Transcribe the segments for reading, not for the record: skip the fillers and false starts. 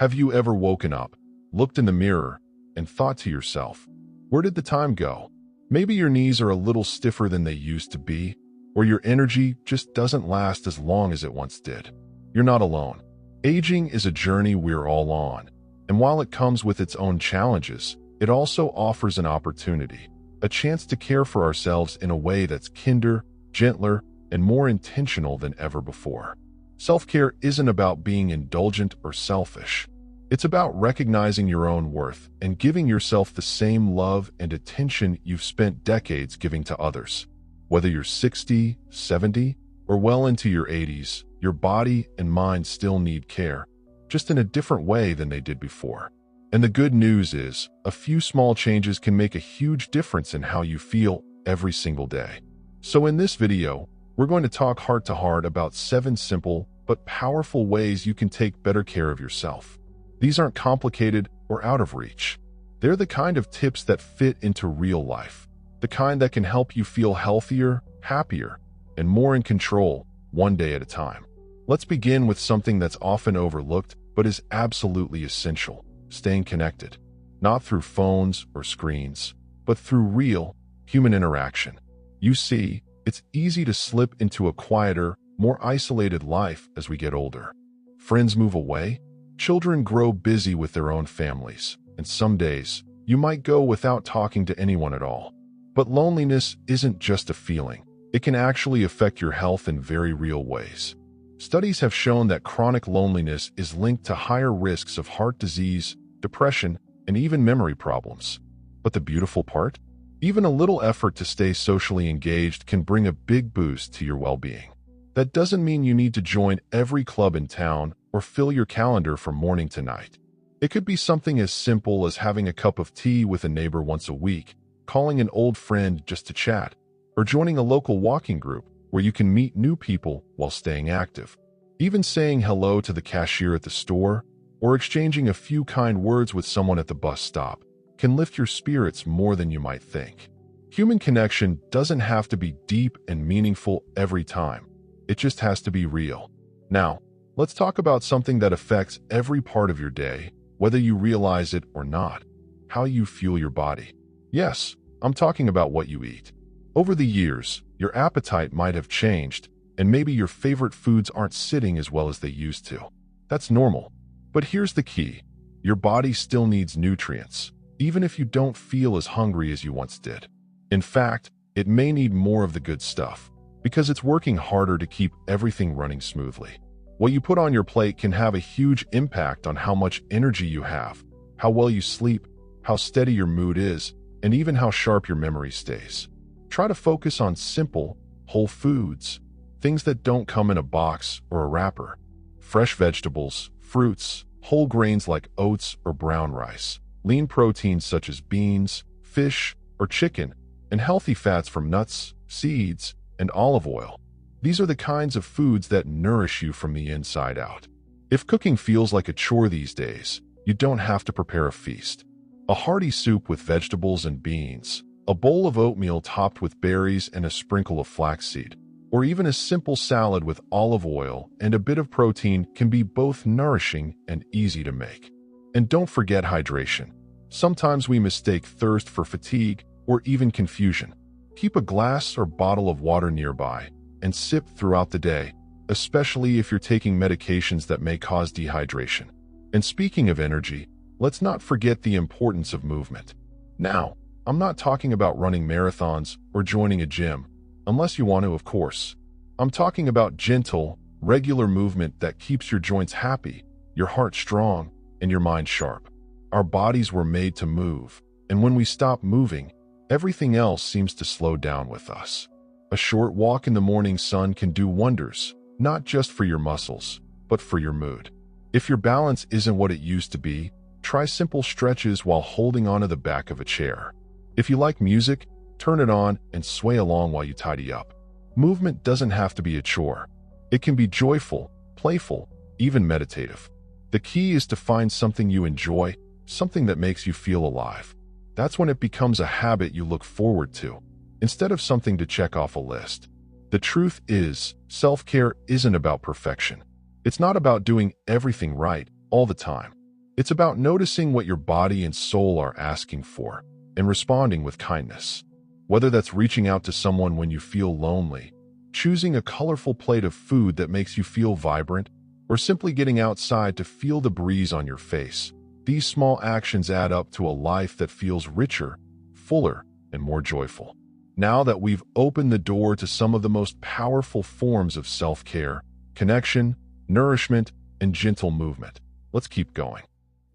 Have you ever woken up, looked in the mirror, and thought to yourself, where did the time go? Maybe your knees are a little stiffer than they used to be, or your energy just doesn't last as long as it once did. You're not alone. Aging is a journey we're all on, and while it comes with its own challenges, it also offers an opportunity, a chance to care for ourselves in a way that's kinder, gentler, and more intentional than ever before. Self-care isn't about being indulgent or selfish. It's about recognizing your own worth and giving yourself the same love and attention you've spent decades giving to others. Whether you're 60, 70, or well into your 80s, your body and mind still need care, just in a different way than they did before. And the good news is, a few small changes can make a huge difference in how you feel every single day. So in this video, we're going to talk heart-to-heart about 7 simple but powerful ways you can take better care of yourself. These aren't complicated or out of reach. They're the kind of tips that fit into real life, the kind that can help you feel healthier, happier, and more in control, one day at a time. Let's begin with something that's often overlooked but is absolutely essential: staying connected. Not through phones or screens, but through real, human interaction. You see, it's easy to slip into a quieter, more isolated life as we get older. Friends move away, children grow busy with their own families, and some days, you might go without talking to anyone at all. But loneliness isn't just a feeling. It can actually affect your health in very real ways. Studies have shown that chronic loneliness is linked to higher risks of heart disease, depression, and even memory problems. But the beautiful part? Even a little effort to stay socially engaged can bring a big boost to your well-being. That doesn't mean you need to join every club in town or fill your calendar from morning to night. It could be something as simple as having a cup of tea with a neighbor once a week, calling an old friend just to chat, or joining a local walking group where you can meet new people while staying active. Even saying hello to the cashier at the store or exchanging a few kind words with someone at the bus stop can lift your spirits more than you might think. Human connection doesn't have to be deep and meaningful every time. It just has to be real. Now, let's talk about something that affects every part of your day, whether you realize it or not: how you fuel your body. Yes, I'm talking about what you eat. Over the years, your appetite might have changed, and maybe your favorite foods aren't sitting as well as they used to. That's normal. But here's the key: your body still needs nutrients, even if you don't feel as hungry as you once did. In fact, it may need more of the good stuff, because it's working harder to keep everything running smoothly. What you put on your plate can have a huge impact on how much energy you have, how well you sleep, how steady your mood is, and even how sharp your memory stays. Try to focus on simple, whole foods, things that don't come in a box or a wrapper. Fresh vegetables, fruits, whole grains like oats or brown rice, lean proteins such as beans, fish, or chicken, and healthy fats from nuts, seeds, and olive oil. These are the kinds of foods that nourish you from the inside out. If cooking feels like a chore these days, you don't have to prepare a feast. A hearty soup with vegetables and beans, a bowl of oatmeal topped with berries and a sprinkle of flaxseed, or even a simple salad with olive oil and a bit of protein can be both nourishing and easy to make. And don't forget hydration. Sometimes we mistake thirst for fatigue or even confusion. Keep a glass or bottle of water nearby and sip throughout the day, especially if you're taking medications that may cause dehydration. And speaking of energy, let's not forget the importance of movement. Now, I'm not talking about running marathons or joining a gym, unless you want to, of course. I'm talking about gentle, regular movement that keeps your joints happy, your heart strong, and your mind sharp. Our bodies were made to move, and when we stop moving, everything else seems to slow down with us. A short walk in the morning sun can do wonders, not just for your muscles, but for your mood. If your balance isn't what it used to be, try simple stretches while holding onto the back of a chair. If you like music, turn it on and sway along while you tidy up. Movement doesn't have to be a chore. It can be joyful, playful, even meditative. The key is to find something you enjoy, something that makes you feel alive. That's when it becomes a habit you look forward to, instead of something to check off a list. The truth is, self-care isn't about perfection. It's not about doing everything right all the time. It's about noticing what your body and soul are asking for and responding with kindness. Whether that's reaching out to someone when you feel lonely, choosing a colorful plate of food that makes you feel vibrant, or simply getting outside to feel the breeze on your face, these small actions add up to a life that feels richer, fuller, and more joyful. Now that we've opened the door to some of the most powerful forms of self-care, connection, nourishment, and gentle movement, let's keep going.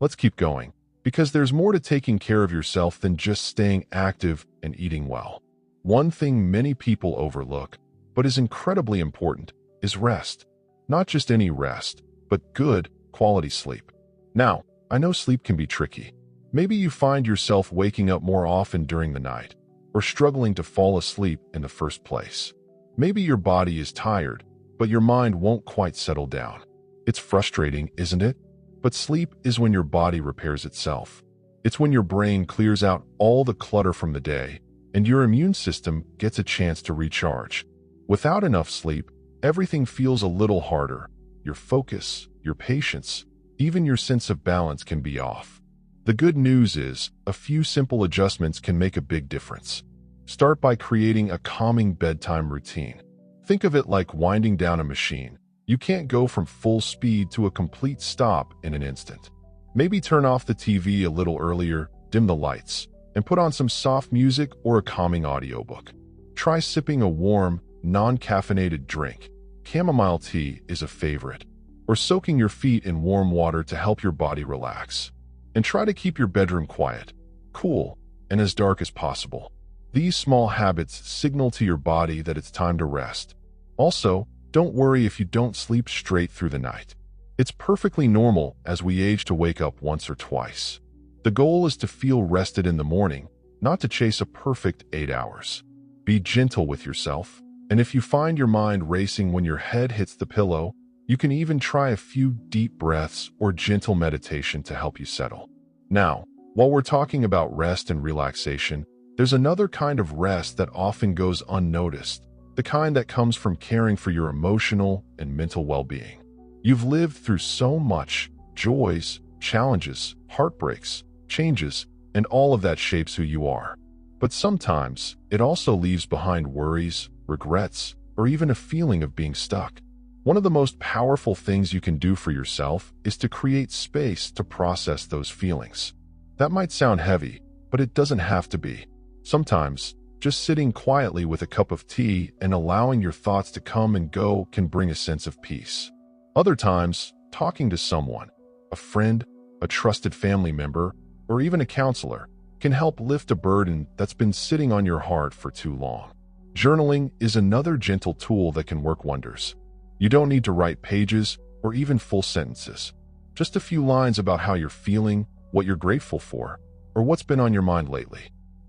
Let's keep going, because there's more to taking care of yourself than just staying active and eating well. One thing many people overlook, but is incredibly important, is rest. Not just any rest, but good, quality sleep. Now, I know sleep can be tricky. Maybe you find yourself waking up more often during the night, or struggling to fall asleep in the first place. Maybe your body is tired, but your mind won't quite settle down. It's frustrating, isn't it? But sleep is when your body repairs itself. It's when your brain clears out all the clutter from the day, and your immune system gets a chance to recharge. Without enough sleep, everything feels a little harder. Your focus, your patience, even your sense of balance can be off. The good news is, a few simple adjustments can make a big difference. Start by creating a calming bedtime routine. Think of it like winding down a machine. You can't go from full speed to a complete stop in an instant. Maybe turn off the TV a little earlier, dim the lights, and put on some soft music or a calming audiobook. Try sipping a warm, non-caffeinated drink. Chamomile tea is a favorite. Or soaking your feet in warm water to help your body relax. And try to keep your bedroom quiet, cool, and as dark as possible. These small habits signal to your body that it's time to rest. Also, don't worry if you don't sleep straight through the night. It's perfectly normal as we age to wake up once or twice. The goal is to feel rested in the morning, not to chase a perfect 8 hours. Be gentle with yourself, and if you find your mind racing when your head hits the pillow, you can even try a few deep breaths or gentle meditation to help you settle. Now, while we're talking about rest and relaxation, there's another kind of rest that often goes unnoticed, the kind that comes from caring for your emotional and mental well-being. You've lived through so much, joys, challenges, heartbreaks, changes, and all of that shapes who you are. But sometimes, it also leaves behind worries, regrets, or even a feeling of being stuck. One of the most powerful things you can do for yourself is to create space to process those feelings. That might sound heavy, but it doesn't have to be. Sometimes, just sitting quietly with a cup of tea and allowing your thoughts to come and go can bring a sense of peace. Other times, talking to someone, a friend, a trusted family member, or even a counselor, can help lift a burden that's been sitting on your heart for too long. Journaling is another gentle tool that can work wonders. You don't need to write pages or even full sentences. Just a few lines about how you're feeling, what you're grateful for, or what's been on your mind lately.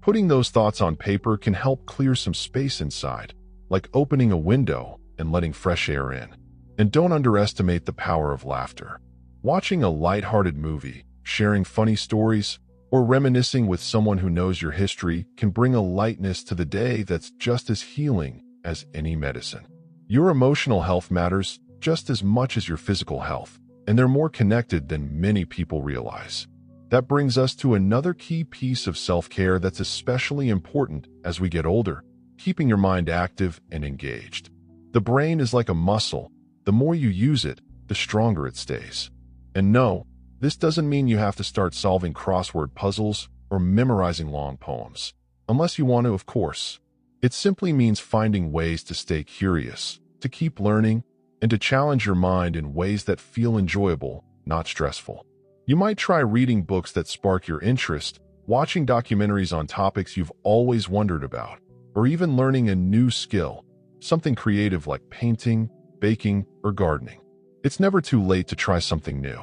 Putting those thoughts on paper can help clear some space inside, like opening a window and letting fresh air in. And don't underestimate the power of laughter. Watching a lighthearted movie, sharing funny stories, or reminiscing with someone who knows your history can bring a lightness to the day that's just as healing as any medicine. Your emotional health matters just as much as your physical health, and they're more connected than many people realize. That brings us to another key piece of self-care that's especially important as we get older, keeping your mind active and engaged. The brain is like a muscle. The more you use it, the stronger it stays. And no, this doesn't mean you have to start solving crossword puzzles or memorizing long poems. Unless you want to, of course. It simply means finding ways to stay curious, to keep learning, and to challenge your mind in ways that feel enjoyable, not stressful. You might try reading books that spark your interest, watching documentaries on topics you've always wondered about, or even learning a new skill, something creative like painting, baking, or gardening. It's never too late to try something new.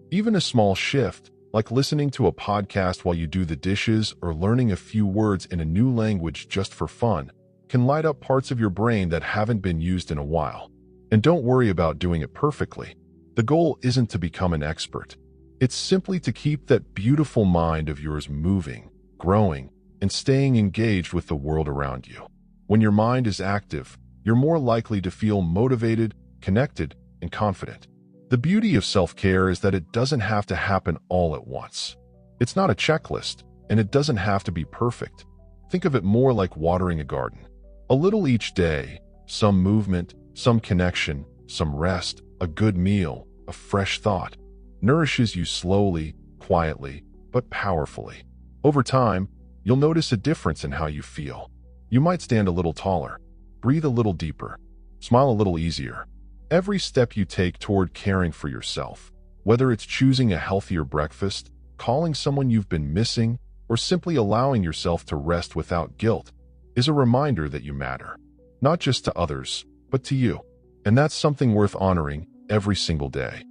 Even a small shift, like listening to a podcast while you do the dishes or learning a few words in a new language just for fun, can light up parts of your brain that haven't been used in a while. And don't worry about doing it perfectly. The goal isn't to become an expert. It's simply to keep that beautiful mind of yours moving, growing, and staying engaged with the world around you. When your mind is active, you're more likely to feel motivated, connected, and confident. The beauty of self-care is that it doesn't have to happen all at once. It's not a checklist, and it doesn't have to be perfect. Think of it more like watering a garden. A little each day, some movement, some connection, some rest, a good meal, a fresh thought, nourishes you slowly, quietly, but powerfully. Over time, you'll notice a difference in how you feel. You might stand a little taller, breathe a little deeper, smile a little easier. Every step you take toward caring for yourself, whether it's choosing a healthier breakfast, calling someone you've been missing, or simply allowing yourself to rest without guilt, is a reminder that you matter, not just to others, but to you. And that's something worth honoring every single day.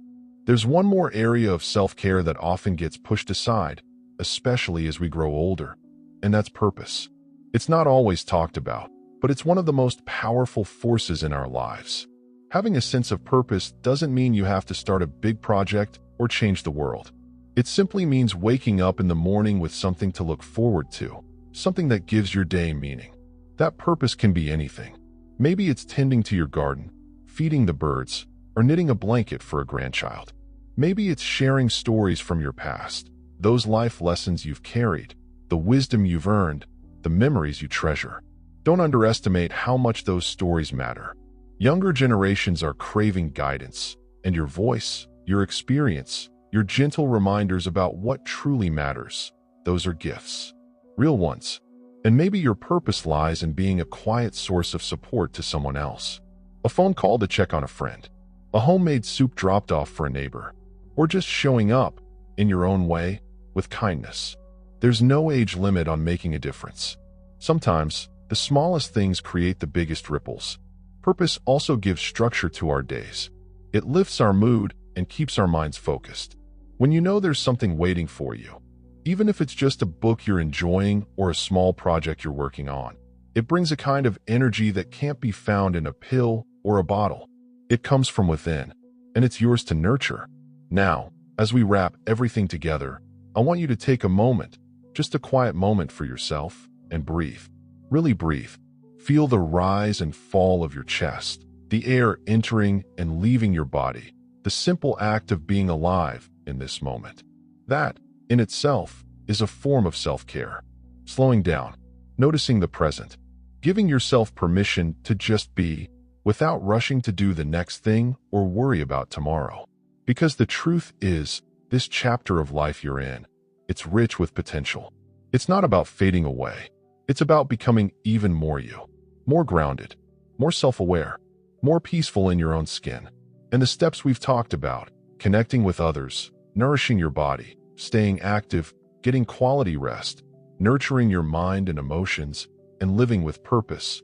There's one more area of self-care that often gets pushed aside, especially as we grow older, and that's purpose. It's not always talked about, but it's one of the most powerful forces in our lives. Having a sense of purpose doesn't mean you have to start a big project or change the world. It simply means waking up in the morning with something to look forward to, something that gives your day meaning. That purpose can be anything. Maybe it's tending to your garden, feeding the birds, or knitting a blanket for a grandchild. Maybe it's sharing stories from your past, those life lessons you've carried, the wisdom you've earned, the memories you treasure. Don't underestimate how much those stories matter. Younger generations are craving guidance, and your voice, your experience, your gentle reminders about what truly matters, those are gifts. Real ones. And maybe your purpose lies in being a quiet source of support to someone else. A phone call to check on a friend, a homemade soup dropped off for a neighbor, or just showing up, in your own way, with kindness. There's no age limit on making a difference. Sometimes, the smallest things create the biggest ripples. Purpose also gives structure to our days. It lifts our mood and keeps our minds focused. When you know there's something waiting for you, even if it's just a book you're enjoying or a small project you're working on, it brings a kind of energy that can't be found in a pill or a bottle. It comes from within, and it's yours to nurture. Now, as we wrap everything together, I want you to take a moment, just a quiet moment for yourself, and breathe. Really breathe. Feel the rise and fall of your chest, the air entering and leaving your body, the simple act of being alive in this moment. That, in itself, is a form of self-care. Slowing down, noticing the present, giving yourself permission to just be, without rushing to do the next thing or worry about tomorrow. Because the truth is, this chapter of life you're in, it's rich with potential. It's not about fading away. It's about becoming even more you, more grounded, more self-aware, more peaceful in your own skin. And the steps we've talked about, connecting with others, nourishing your body, staying active, getting quality rest, nurturing your mind and emotions, and living with purpose,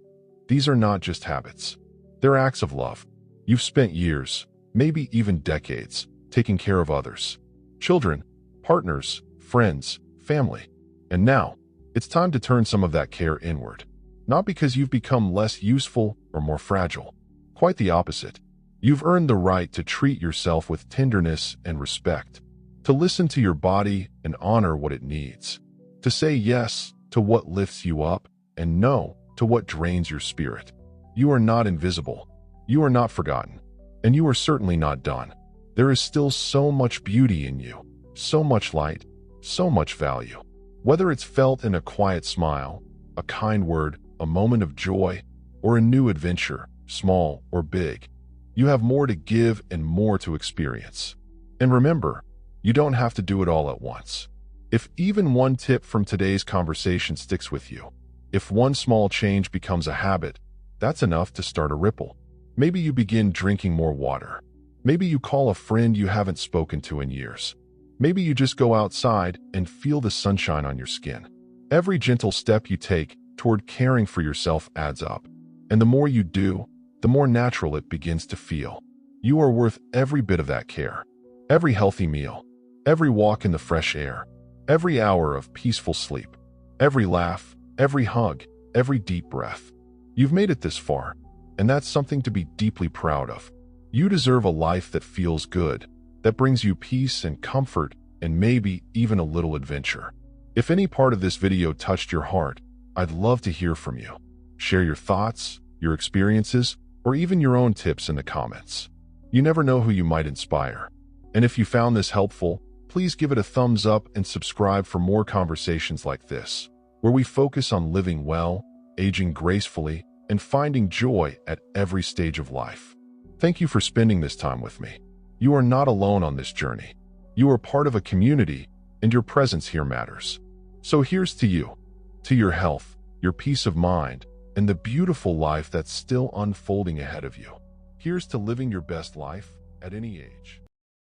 these are not just habits. They're acts of love. You've spent years, maybe even decades, taking care of others. Children, partners, friends, family. And now, it's time to turn some of that care inward. Not because you've become less useful or more fragile. Quite the opposite. You've earned the right to treat yourself with tenderness and respect, to listen to your body and honor what it needs, to say yes to what lifts you up and no to what drains your spirit. You are not invisible. You are not forgotten. And you are certainly not done. There is still so much beauty in you, so much light, so much value. Whether it's felt in a quiet smile, a kind word, a moment of joy, or a new adventure, small or big, you have more to give and more to experience. And remember, you don't have to do it all at once. If even one tip from today's conversation sticks with you, if one small change becomes a habit, that's enough to start a ripple. Maybe you begin drinking more water. Maybe you call a friend you haven't spoken to in years. Maybe you just go outside and feel the sunshine on your skin. Every gentle step you take toward caring for yourself adds up. And the more you do, the more natural it begins to feel. You are worth every bit of that care. Every healthy meal, every walk in the fresh air, every hour of peaceful sleep, every laugh, every hug, every deep breath. You've made it this far, and that's something to be deeply proud of. You deserve a life that feels good, that brings you peace and comfort, and maybe even a little adventure. If any part of this video touched your heart, I'd love to hear from you. Share your thoughts, your experiences, or even your own tips in the comments. You never know who you might inspire. And if you found this helpful, please give it a thumbs up and subscribe for more conversations like this, where we focus on living well, aging gracefully, and finding joy at every stage of life. Thank you for spending this time with me. You are not alone on this journey. You are part of a community, and your presence here matters. So here's to you, to your health, your peace of mind, and the beautiful life that's still unfolding ahead of you. Here's to living your best life at any age.